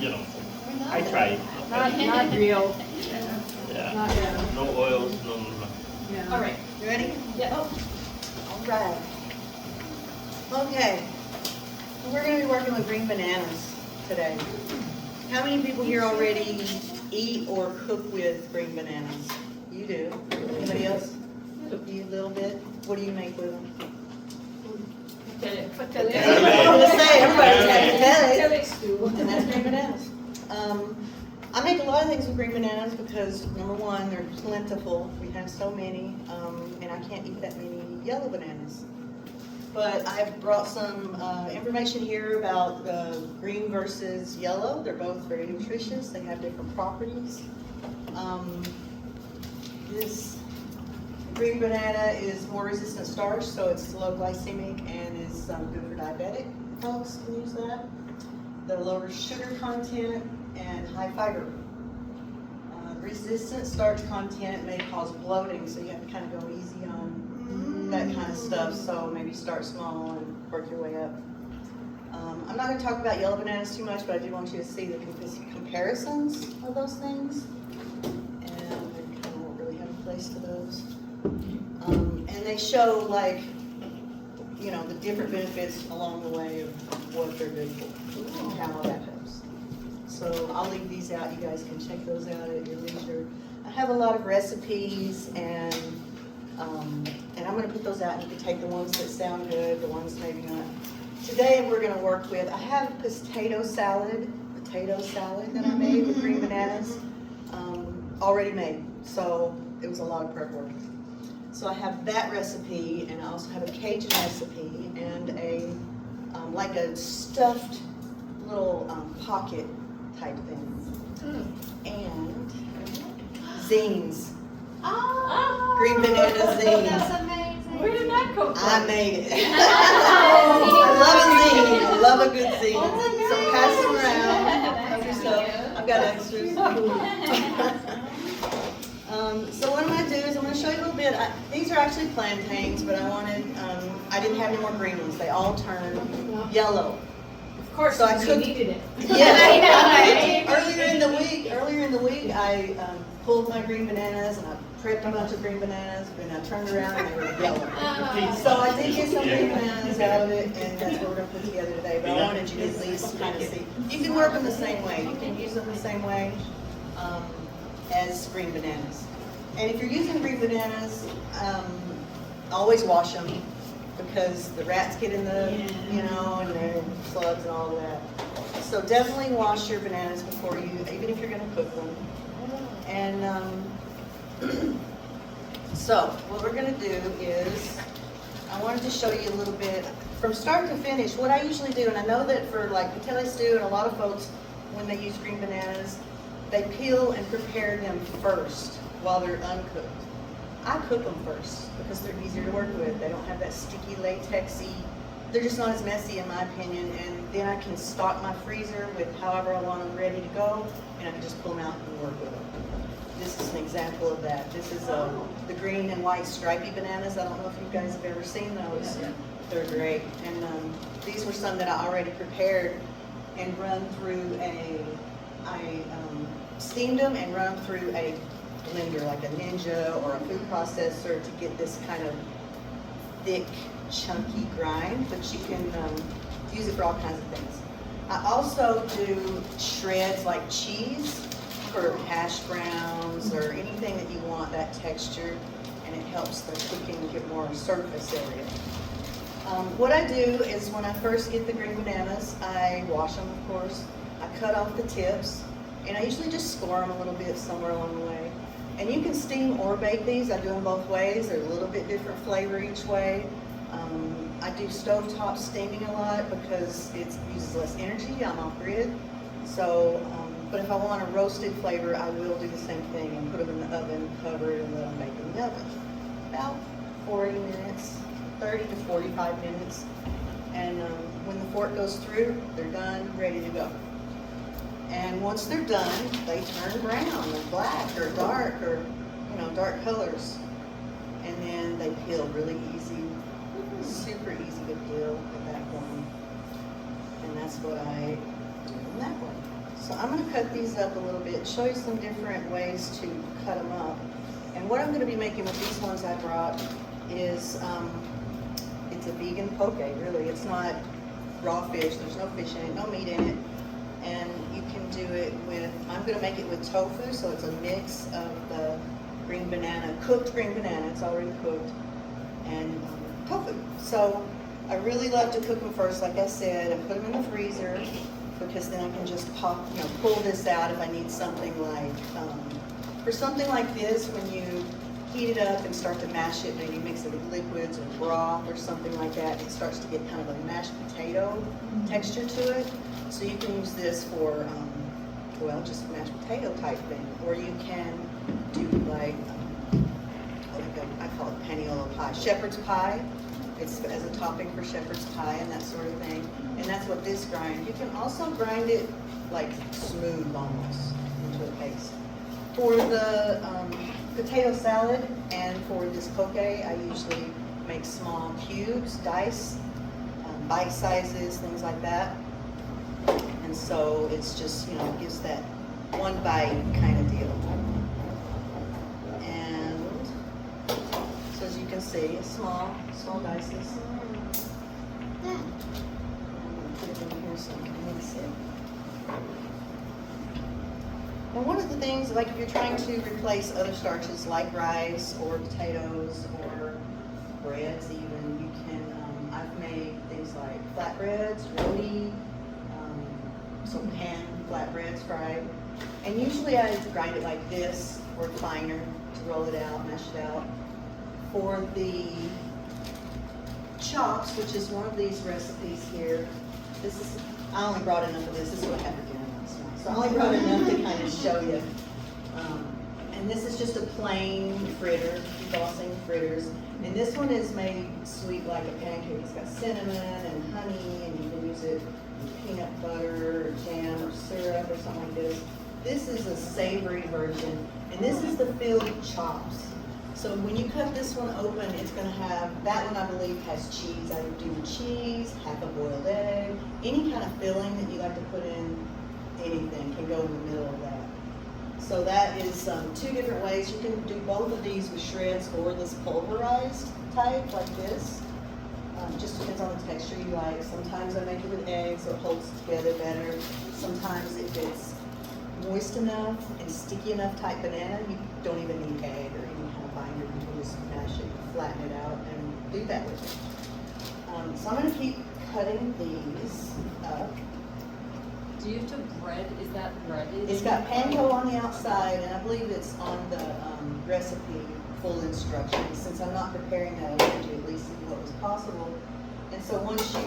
you know, I tried. Not real. Yeah. Not real. No oils, no. Yeah. All right. You ready? Yeah. Oh. All right. Okay. We're going to be working with green bananas today. How many people here already eat or cook with green bananas? You do. Anybody else? You a little bit? What do you make with them? I was going to say, everybody's had stew. and that's green bananas. I make a lot of things with green bananas because, number one, they're plentiful. We have so many, and I can't eat that many yellow bananas. But I've brought some information here about green versus yellow. They're both very nutritious. They have different properties. This green banana is more resistant starch, so it's low glycemic and is good for diabetic folks can use that. The lower sugar content and high fiber. Resistant starch content may cause bloating, so you have to kind of go easy on that kind of stuff. So maybe start small and work your way up. I'm not going to talk about yellow bananas too much, but I do want you to see the comparisons of those things. And I kind of won't really have a place for those. And they show, like, you know, the different benefits along the way of what they're good for and how that helps. So I'll leave these out. You guys can check those out at your leisure. I have a lot of recipes, and I'm going to put those out, and you can take the ones that sound good, the ones maybe not. Today we're going to work with, I have potato salad that I made with green bananas, already made. So it was a lot of prep work. So I have that recipe, and I also have a Cajun recipe, and a like a stuffed little pocket type thing, and zines. Oh, Green banana that's zines. amazing. Where did that come from? I made it. I love a zine. I love a good zine. So pass them around. Help yourself. I've got extras. So what I'm going to do is I'm going to show you a little bit. These are actually plantains, but I didn't have any more green ones. They all turned yellow. Of course, So I you cooked- needed it. Yeah. Earlier in the week, I pulled my green bananas and I prepped a bunch of green bananas, and I turned around and they were yellow. So I did get some green bananas out of it, and that's what we're going to put together today. But I wanted you to at least kind of see. You can work them the same way. You can use them the same way as green bananas. And if you're using green bananas, always wash them, because the rats get in the, you know, and the slugs and all of that. So definitely wash your bananas before you, even if you're going to cook them. And so what we're going to do is, I wanted to show you a little bit from start to finish what I usually do. And I know that for like patella stew and a lot of folks, when they use green bananas, they peel and prepare them first while they're uncooked. I cook them first because they're easier to work with. They don't have that sticky, latexy. They're just not as messy, in my opinion. And then I can stock my freezer with however I want them ready to go, and I can just pull them out and work with them. This is an example of that. This is the green and white stripy bananas. I don't know if you guys have ever seen those. They're great. And these were some that I already prepared and run through I steamed them and run them through a blender, like a Ninja or a food processor, to get this kind of thick, chunky grind, but you can use it for all kinds of things. I also do shreds like cheese for hash browns or anything that you want that texture, and it helps the cooking get more surface area. What I do is when I first get the green bananas, I wash them, of course. I cut off the tips, and I usually just score them a little bit somewhere along the way. And you can steam or bake these. I do them both ways. They're a little bit different flavor each way. I do stovetop steaming a lot because it uses less energy. I'm off grid. So, but if I want a roasted flavor, I will do the same thing and put them in the oven, cover it, and let them bake in the oven. About 40 minutes, 30 to 45 minutes. And when the fork goes through, they're done, ready to go. And once they're done, they turn brown or black or dark, or, you know, dark colors. And then they peel really easy, super easy to peel at that point. And that's what I do in that one. So I'm gonna cut these up a little bit, show you some different ways to cut them up. And what I'm gonna be making with these ones I brought is, it's a vegan poke, really. It's not raw fish, there's no fish in it, no meat in it. And you can do it with, I'm gonna make it with tofu, so it's a mix of the green banana, cooked green banana, it's already cooked, and tofu. So I really love to cook them first, like I said, and put them in the freezer, because then I can just pop, pull this out if I need something like, for something like this, when you heat it up and start to mash it, maybe mix it with liquids or broth or something like that, it starts to get kind of a mashed potato texture to it. So you can use this for, well, just mashed potato type thing, or you can do like I call it paniola pie, shepherd's pie. It's as a topping for shepherd's pie and that sort of thing. And that's what this grind. You can also grind it like smooth almost into a paste. For the potato salad and for this poke, I usually make small cubes, dice, bite sizes, things like that. And so it's just, gives that one bite kind of deal. And so as you can see, small dices. I'm gonna put it in here so you can mix it. And one of the things, like if you're trying to replace other starches like rice or potatoes or breads even, you can, I've made things like flatbreads, roti, some pan flatbreads fried. And usually I grind it like this or finer to roll it out, mash it out. For the chops, which is one of these recipes here, I only brought enough of this. This is what I had for dinner last night. So I only brought enough to kind of show you. And this is just a plain fritter, debossing fritters. And this one is made sweet like a pancake. It's got cinnamon and honey, and you can use it with peanut butter or jam or syrup or something like this. This is a savory version, and this is the filled chops. So when you cut this one open, it's going to have, that one I believe has cheese. I would do cheese, half a boiled egg, any kind of filling that you like to put in, anything can go in the middle of that. So that is two different ways. You can do both of these with shreds or this pulverized type like this. Just depends on the texture you like. Sometimes I make it with eggs so it holds together better. Sometimes if it's moist enough and sticky enough type banana, you don't even need egg or any kind of binder. You can just mash it, flatten it out, and do that with it. So I'm going to keep cutting these up. Do you have to bread? Is that breaded? It's got panko on the outside, and I believe it's on the recipe full instructions. Since I'm not preparing that, I wanted to at least see what was possible. And so once you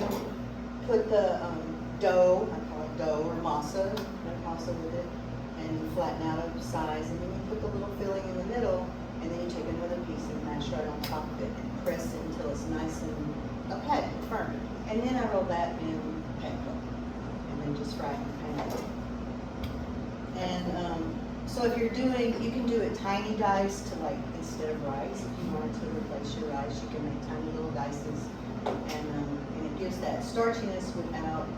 put the dough, I call it dough or masa, make masa with it, and you flatten out a size, and then you put the little filling in the middle, and then you take another piece and mash right on top of it and press it until it's nice and okay, firm. And then I roll that in panko, and then just fry it in panko. And so if you're doing, you can do it tiny dice to like, instead of rice, if you wanted to replace your rice, you can make tiny little dices, and it gives that starchiness without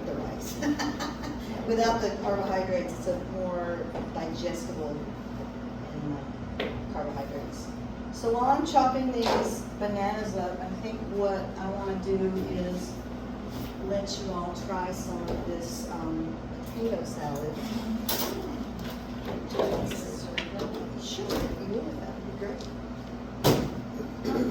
the rice. Without the carbohydrates, it's a more digestible carbohydrates. So while I'm chopping these bananas up, I think what I want to do is let you all try some of this potato salad. Sure, if you would, that would be great.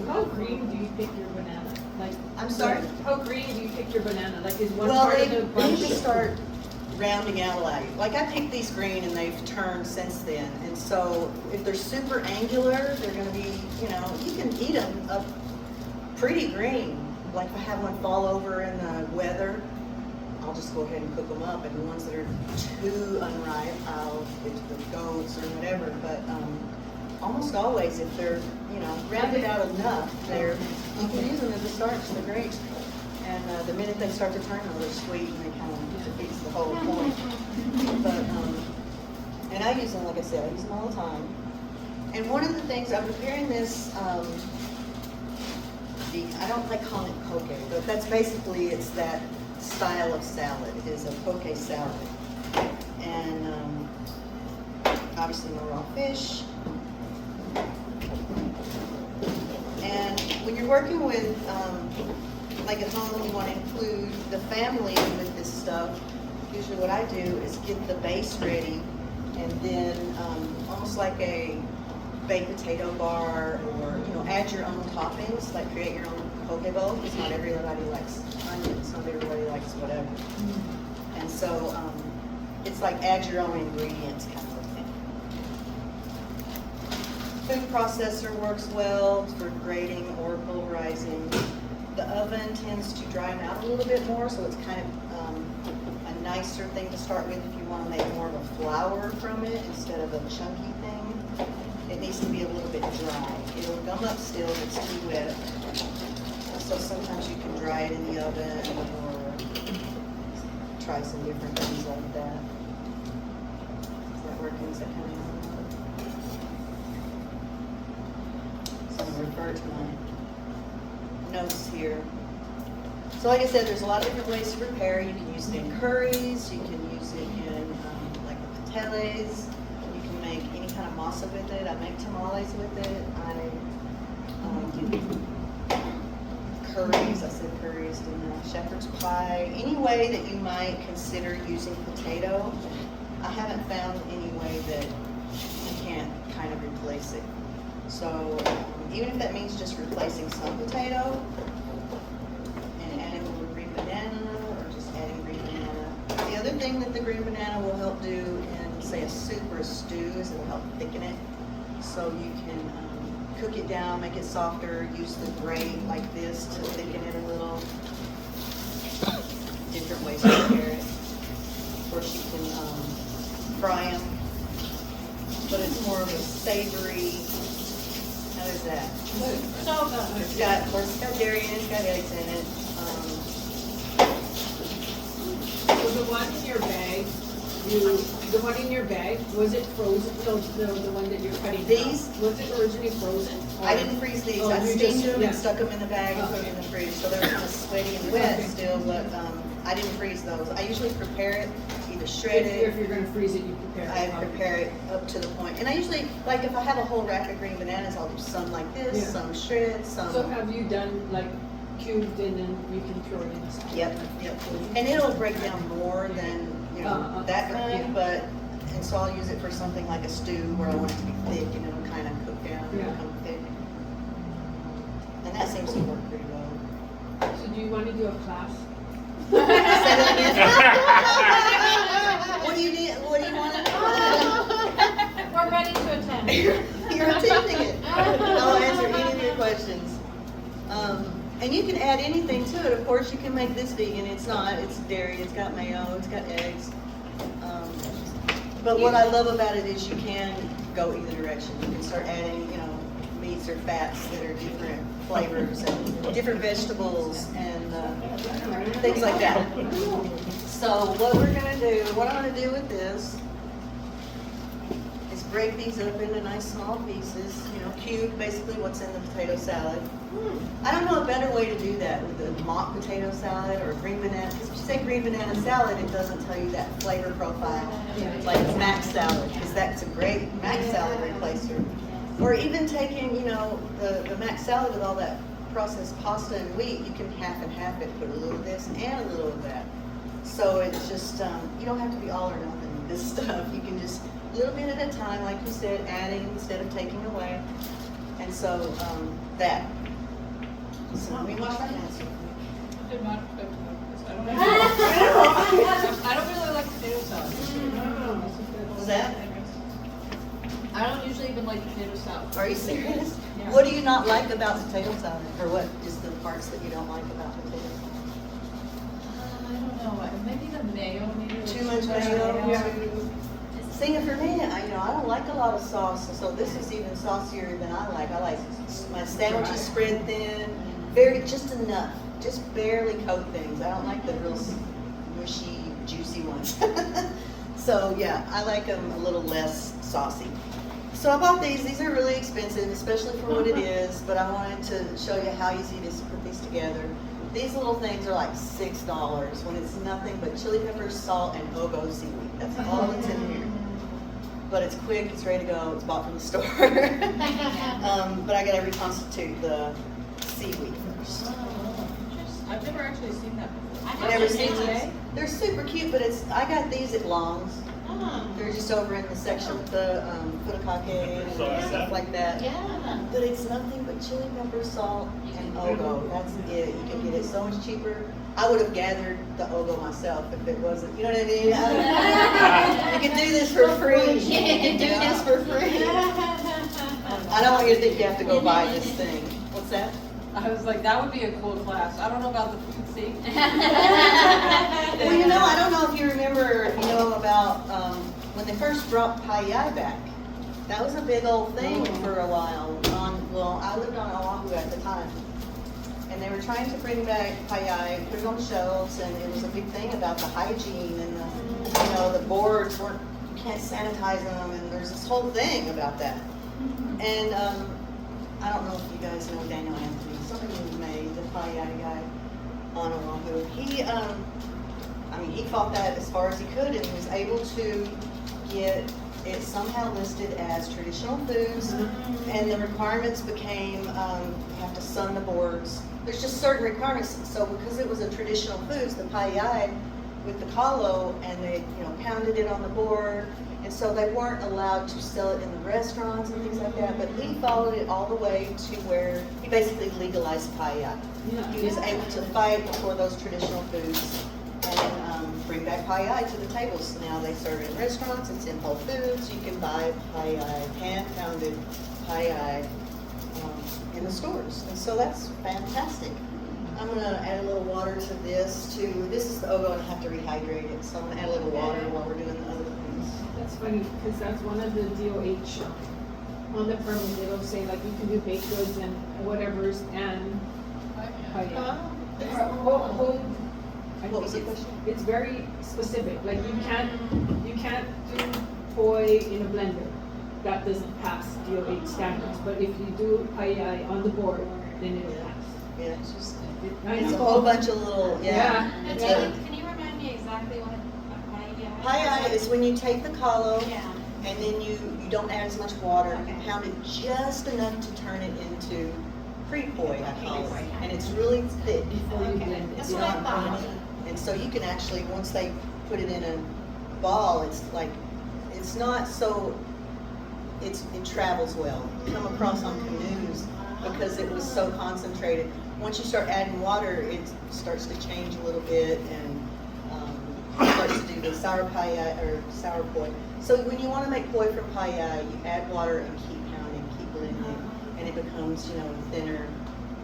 How green do you pick your banana? Like, I'm sorry? How green do you pick your banana? Like, is one Well, part they of the need bunch? to start rounding out like I picked these green and they've turned since then. And so if they're super angular, they're going to be, you can eat them up pretty green. Like if I have one fall over in the weather, I'll just go ahead and cook them up. And the ones that are too unripe, I'll give to the goats or whatever. But almost always, if they're, rounded out enough, you can use them as a starch. They're great. And the minute they start to turn, they're sweet and they kind of defeats the whole point. But, and I use them, like I said, I use them all the time. And one of the things, I'm preparing this, I don't like calling it poke, but that's basically, it's that style of salad. It is a poke salad. And obviously no raw fish. And when you're working with, like at home, you want to include the family with this stuff. Usually what I do is get the base ready and then almost like a baked potato bar, or add your own toppings, like create your own poke bowl, because not everybody likes onions, not everybody likes whatever. And so it's like add your own ingredients kind of thing. Food processor works well for grating or pulverizing. The oven tends to dry them out a little bit more, so it's kind of a nicer thing to start with if you want to make more of a flour from it instead of a chunky thing. It needs to be a little bit dry. It'll gum up still if it's too wet. So sometimes you can dry it in the oven or try some different things like that. Is that working? Is that coming out? So I'm going to refer to my notes here. So like I said, there's a lot of different ways to prepare. You can use it in curries. You can use it in like pateles. You can make any kind of masa with it. I make tamales with it. Curries, I said curries, didn't I? Shepherd's pie. Any way that you might consider using potato, I haven't found any way that you can't kind of replace it. So even if that means just replacing some potato and adding a little green banana, or just adding green banana. The other thing that the green banana will help do in, say, a soup or a stew is it'll help thicken it. So you can cook it down, make it softer, use the grate like this to thicken it a little. Different ways to prepare it. Of course, you can fry them, but it's more of a savory. How is that? It's got, of course, it's got dairy in it, it's got eggs in it. So the one in your bag, was it frozen? No, the one that you're cutting now. These? Was it originally frozen? I didn't freeze these. Oh, I you steamed just- them yeah. and stuck them in the bag and put them in the fridge. So they're kind of sweaty and wet still, but I didn't freeze those. I usually prepare it, either shred If it. you're gonna freeze it, you prepare it. I prepare it up to the point. And I usually, like if I have a whole rack of green bananas, I'll do some like this, Yeah. some shred, some. So have you done like cubed and then you can throw it in the salad? Yep, yep. And it'll break down more than, that yeah. kind, but, and so I'll use it for something like a stew where I want it to be thick and it'll kind of cook down and Yeah. become thick. And that seems to work pretty well. So do you want to do a class? What do you need, what do you want to know? We're ready to attend. You're attending it. I'll answer any of your questions. And you can add anything to it. Of course, you can make this vegan. It's not. It's dairy. It's got mayo. It's got eggs. But what I love about it is you can go either direction. You can start adding, meats or fats that are different flavors and different vegetables and things like that. So what I'm gonna do with this is break these up into nice small pieces, cube basically what's in the potato salad. I don't know a better way to do that with a mock potato salad or green banana, because if you say green banana salad, it doesn't tell you that flavor profile like mac salad, because that's a great mac salad replacer. Or even taking, the mac salad with all that processed pasta and wheat, you can half and half it, put a little of this and a little of that. So it's just, you don't have to be all or nothing with this stuff. You can just a little bit at a time, like you said, adding instead of taking away. And so that. So let me wash my hands. Did not cook this. I don't really like potato salad. Was that? I don't usually even like potato salad. Are you serious? Yeah. What do you not like about potato salad? Or what is the parts that you don't like about potato salad? I don't know. Maybe the mayo. Maybe Too much mayo? Yeah. See, for me, I don't like a lot of sauce, so this is even saucier than I like. I like my sandwiches spread thin, just enough, just barely coat things. I don't like the real mushy, juicy ones. So yeah, I like them a little less saucy. So I bought these. These are really expensive, especially for what it is, but I wanted to show you how easy it is to put these together. These little things are like $6 when it's nothing but chili peppers, salt, and Ogo seaweed. That's all that's in here. But it's quick, it's ready to go, it's bought from the store. But I gotta reconstitute the seaweed first. I've never actually seen that before. You never seen today? these? They're super cute, but I got these at Long's. They're just over in the section with the furikake and stuff like that. Yeah. But it's nothing but chili pepper, salt, and Ogo. That's it. You can get it so much cheaper. I would have gathered the Ogo myself if it wasn't, you know what I mean? You can do this for free. You can do this for free. I don't want you to think you have to go buy this thing. What's that? I was like, that would be a cool class. I don't know about the food safety. Well, you know, I don't know if you remember, you know, about when they first brought Paiai back. That was a big old thing for a while. Well, I lived on Oahu at the time. And they were trying to bring back Paiai, put it on shelves, and it was a big thing about the hygiene and the, you know, the boards weren't, you can't sanitize them, and there's this whole thing about that. And I don't know if you guys know Daniel Anthony. Somebody who made the Paiai guy on Oahu. He fought that as far as he could, and he was able to get it somehow listed as traditional foods, and the requirements became, you have to sun the boards. There's just certain requirements, so because it was a traditional foods, the Paiai with the kalo, and they, you know, pounded it on the board, and so they weren't allowed to sell it in the restaurants and things like that, but he followed it all the way to where he basically legalized Paiai. He was able to fight for those traditional foods and bring back Paiai to the tables. Now they serve it in restaurants, it's in Whole Foods, you can buy Paiai, hand-pounded Paiai in the stores. And so that's fantastic. I'm gonna add a little water to this too. This is the Ogo and I have to rehydrate it, so I'm gonna add a little water while we're doing the other things. That's funny, because that's one of the DOH on the permit, it'll say like you can do baked goods and whatever's and. What was the question? It's very specific, like you can't do poi in a blender. That doesn't pass DOH standards, but if you do Paiai on the board, then it'll pass. Yeah, it's just, I it's a know. whole bunch of little, yeah. Yeah. It's Can you remind me exactly what a Paiai is when you take the kalo Yeah. and then you don't add as much water, you Okay. pound it just enough to turn it into pre-poi, I call it. Pre-poi. And it's really thick. Before you Okay. blend it. That's You what I know, thought. And so you can actually, once they put it in a ball, it's like, it's not so, it travels well. You come across on canoes because it was so concentrated. Once you start adding water, it starts to change a little bit and starts to do the sour Paiai or sour poi. So when you want to make poi from Paiai, you add water and keep pounding, keep blending, and it becomes, you know, thinner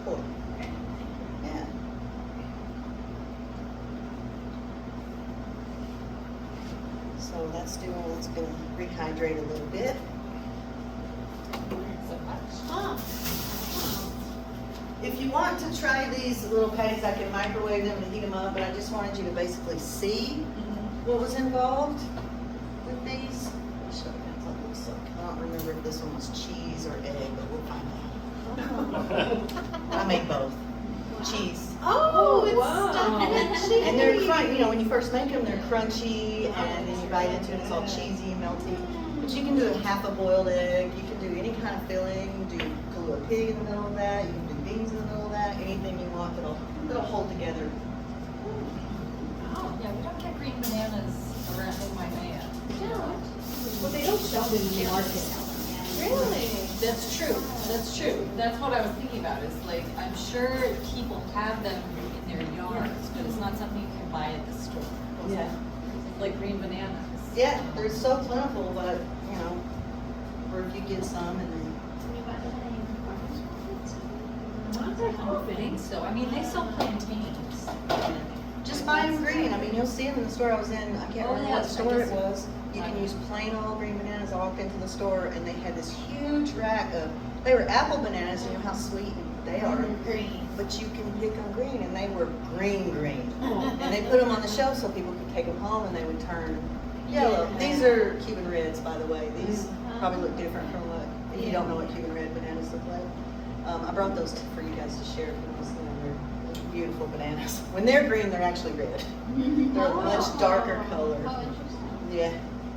poi. Yeah. So that's gonna rehydrate a little bit. If you want to try these little patties, I can microwave them and heat them up, but I just wanted you to basically see what was involved with these. Let me show you what it looks like. I don't remember if this one was cheese or egg, but we'll find out. I made both. Cheese. Oh, it's wow. stuck in the cheese. And they're crunchy, you know, when you first make them, they're crunchy, and then you bite into it, it's all cheesy, melty. But you can do a half a boiled egg, you can do any kind of filling, you can do a pig in the middle of that, you can do beans in the middle of that, anything you want that'll hold together. Yeah, we don't get green bananas around in Waimea. Well, they don't sell them in the market. Really? That's true, that's true. That's what I was thinking about, is like, I'm sure people have them in their yards, but it's not something you can buy at the store. Yeah. Like green bananas. Yeah, they're so plentiful, but, you know, or if you get some and then, I don't think so. I mean, they sell plantains. just buy them green. I mean, you'll see them in the store I was in, I can't Oh, remember yeah, what store I it guess- was. You can use plain old green bananas. I walked into the store and they had this huge rack of, they were apple bananas, you know how sweet they are. Green. But you can pick them green, and they were green. Oh. And they put them on the shelf so people could take them home and they would turn yellow. Yeah. These are Cuban Reds, by the way. These probably look different from what, if you don't know what Cuban Red bananas look like. I brought those for you guys to share if you want to see them. They're beautiful bananas. When they're green, they're actually red. They're a much darker color. Oh, interesting. Yeah.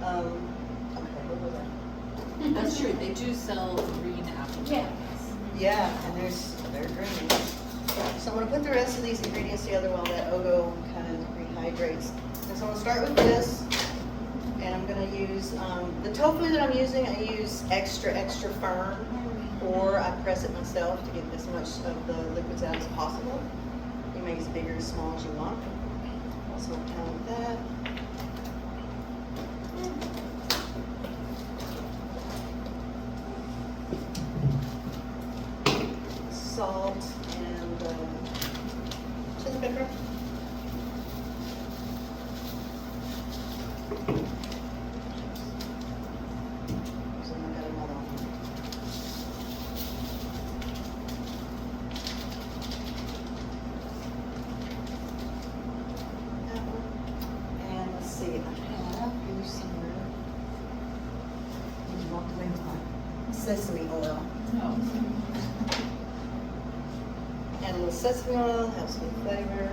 Okay, what was that? That's true, they do sell green apples. Yeah. Yeah, and they're green. So I'm gonna put the rest of these ingredients together while that Ogo kind of rehydrates. And so I'm gonna start with this, and I'm gonna use, the tofu that I'm using, I use extra firm, or I press it myself to get as much of the liquids out as possible. You make as big or as small as you want. So I'm kind of that. Salt and chili pepper. So I got another one. That one. And let's see, I have here somewhere. You walked away with my sesame oil. Oh. And a little sesame oil helps with flavor.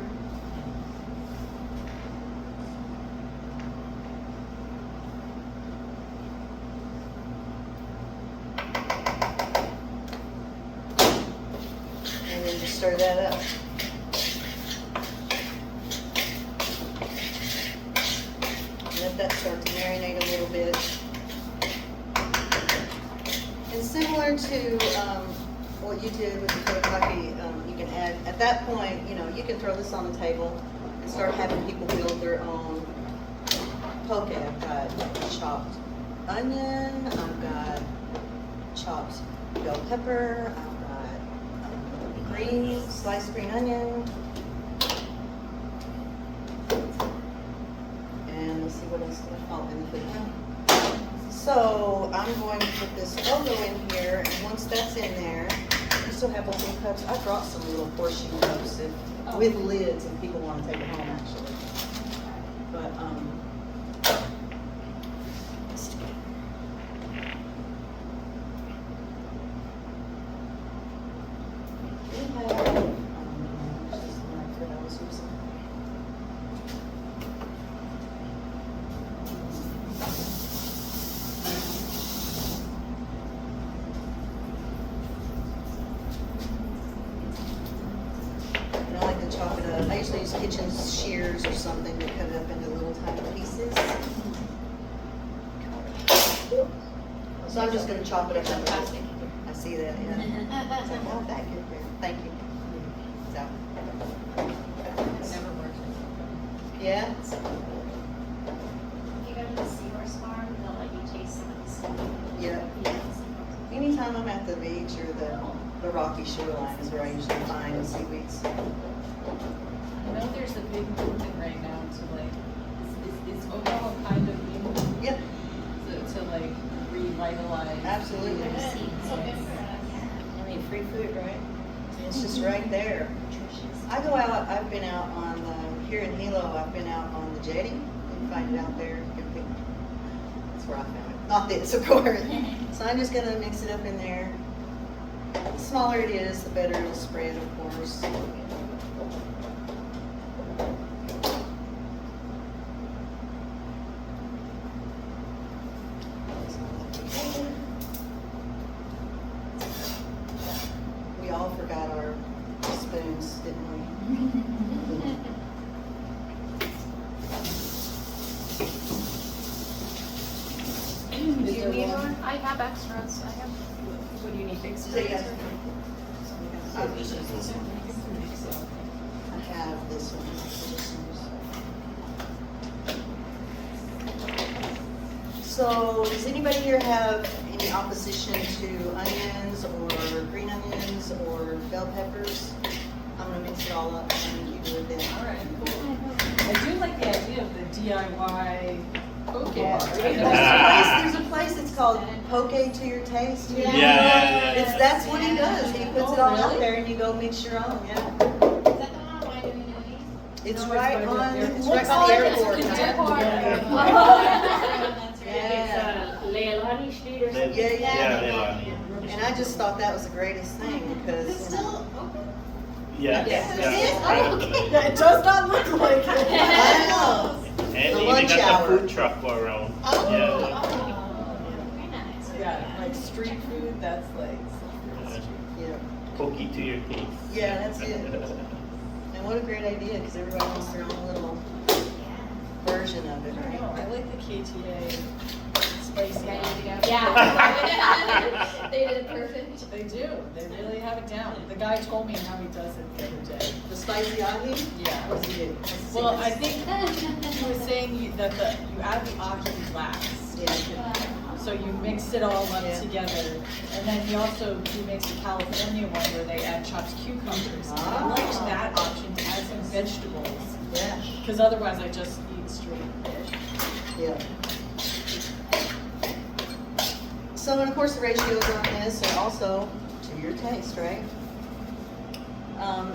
And then just stir that up. Let that start to marinate a little bit. And similar to what you did with the teriyaki, you can add, at that point, you know, you can throw this on the table and start having people build their own poke. I've got chopped onion, I've got chopped bell pepper, I've got green, sliced green onion. And let's see what else did I fall in the So I'm going to put this Ogo in here, and once that's in there, you still have those little cups. I brought some little horseshoe cups with lids, and people want to take it home actually. But let's do it. We have, this is the knife that I was using. And I like to chop it up. I usually use kitchen shears or something to cut it up into little tiny pieces. So I'm just gonna chop it up. I see that, yeah. It's like, oh, thank you. Thank you. So, Never worked. yeah, If you go to the Seahorse Farm, they'll let you taste some of the stuff. yeah. Anytime I'm at the beach or the rocky shoreline is where I usually find the seaweeds. I know there's a big movement right now to like, is Ogo kind of new Yep, to like revitalize? absolutely. So good for us. I mean, free food, right? It's just right there. I go out, I've been out on, here in Hilo, I've been out on the jetty. You can find it out there. That's where I found it. Not this, of course. So I'm just gonna mix it up in there. The smaller it is, the better it'll spread, of course. We all forgot our spoons, didn't we? Do you need one? I have extras. I have. What do you need fixed? So you guys- Oh, this is I have this one. So, does anybody here have any opposition to onions or green onions or bell peppers? I'm gonna mix it all up and keep it with it. All right, cool. I do like the idea of the DIY poke bar. There's a place that's called Poke to Your Taste. Yeah. It's, that's what he does. He puts it all out really? there and you go mix your own, yeah. Is that the one on Wine Nui? It's No, right it's on, by the it's airport. right by the Looks airport. like it's Yeah. That's right. Yeah. Leilani Street or Le- something? Yeah, Yeah, Leilani. And I just thought that was the greatest thing Is it because, you know, still open? Yeah. Yes. Yeah. It is? Right Oh, up the okay. lid. Yeah, it does not look like it. I know. And The they even lunch got hour. the food truck go around. Oh, Yeah. oh, very nice. Yeah, like street food, that's like. Yeah, Pokey to your taste. yeah, that's it. And what a great idea, because everybody wants their own little version of it, I right? know, I like the KTA spicy. Ready to go? one. Yeah. They did it perfect. They do, they really have it down. The guy told me how he does it the other day. The spicy ahi? Yeah. What's he do? What's the Well, I secret? think he was saying that you add the ahi last. Yeah. So you mix it all up Yeah. together, and then he makes a California one where they add chopped cucumbers. And I liked Ah. that option to add some vegetables, Yeah, because otherwise I just eat straight fish. yeah. So, and of course, the ratios on this are also to your taste, right?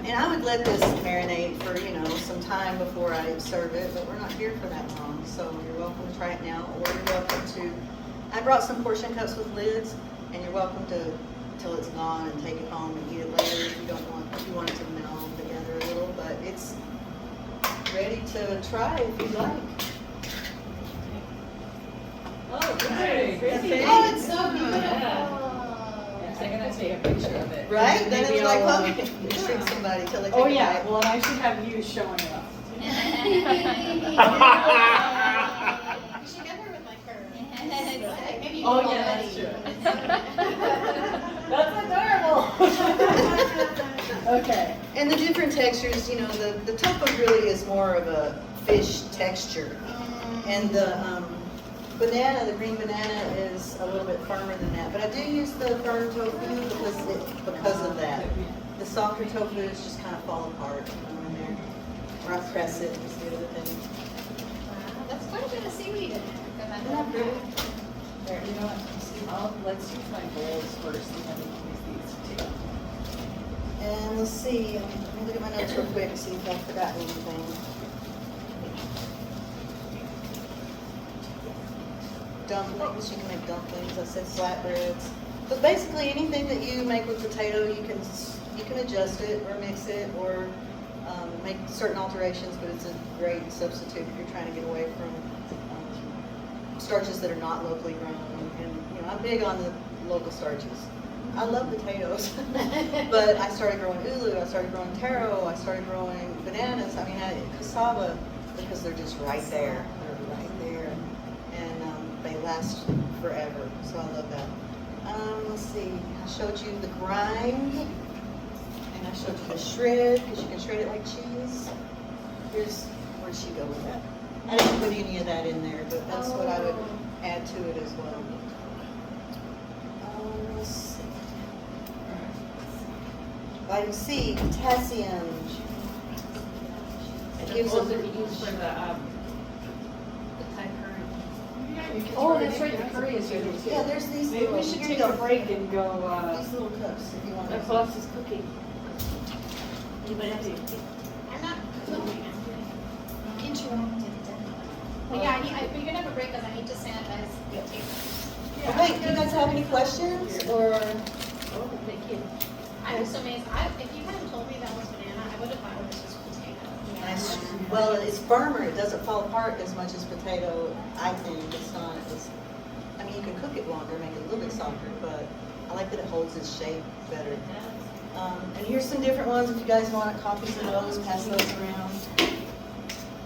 And I would let this marinate for, some time before I serve it, but we're not here for that long. So you're welcome to try it now, or you're welcome to, I brought some portion cups with lids, and you're welcome to, till it's gone, and take it home and eat it later if you want it to meld together a little, but it's ready to try if you'd like. Oh, Great. Okay. Oh, it's so beautiful. I'm gonna take a picture of it. Right? Then Maybe it's like, I'll, well, you trick somebody till they take Oh, a yeah, bite. well, I should have you showing it off. You should get her with like her. Maybe you Oh, can yeah, already. That's adorable. Okay. And the different textures, the tofu really is more of a fish texture. And the banana, the green banana, is a little bit firmer than that. But I do use the firm tofu because of that. The softer tofu is just kind of fall apart in there. Or I press it, is the other thing. Wow, that's quite a bit of seaweed in there. for that Isn't that little- pretty? There, you know what, let's use my bowls first, and then we can use these too. And let's see, let me look at my notes real quick, see if I've forgotten anything. Dumplings, you can make dumplings, I said flatbreads. But basically, anything that you make with potato, you can adjust it or mix it or make certain alterations, but it's a great substitute if you're trying to get away from starches that are not locally grown. And I'm big on the local starches. I love potatoes, but I started growing ulu, I started growing taro, I started growing bananas. I mean, cassava, because they're just right there. They're right there, and they last forever. So I love that. Let's see. I showed you the grind, and I showed you the shred because you can shred it like cheese. Where'd she go with that? I didn't put any of that in there, but that's what I would add to it as well. Let's see. Vitamin C, potassium. It gives Those us. that we use for the Thai curry. You can Oh, throw it that's in right, here. the curry is good too. Yeah, there's these Maybe little. we should here take you a go. break and go, These little cups, if you want. the boss is cooking. I'm not filming, I'm interrupted. But yeah, we're gonna have a break because I need to sanitize the table. Okay, do you guys have any questions or? Oh, thank you. I'm just amazed, if you hadn't told me that was banana, I would have thought it was just potato. Nice. Well, it's firmer, it doesn't fall apart as much as potato, I think. It's not, I mean, you can cook it longer, make it a little bit softer, but I like that it holds its shape better. And here's some different ones, if you guys want copies of those, pass those around.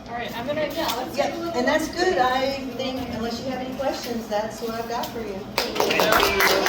All right, I'm gonna, yeah, let's Yep, take a little. and that's good, I think, unless you have any questions, that's what I've got for you. Thank you.